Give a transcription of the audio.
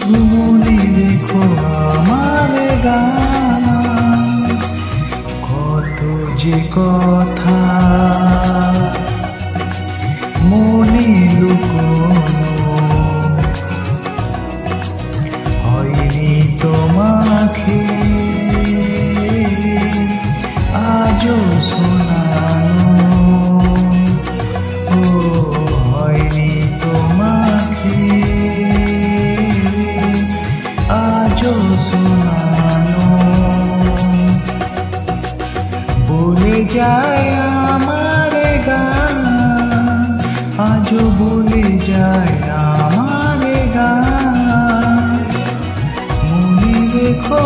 শুধু মনে রেখো আমার গান, কত যে কথা মনে লুকোনো, হয়নি তোমাকে আজও শোনানো, ও হয়নি তোমাকে আজও শোনানো। বলে যায় আমার গান, আজও বলে যায় আমার গান, মনে রেখো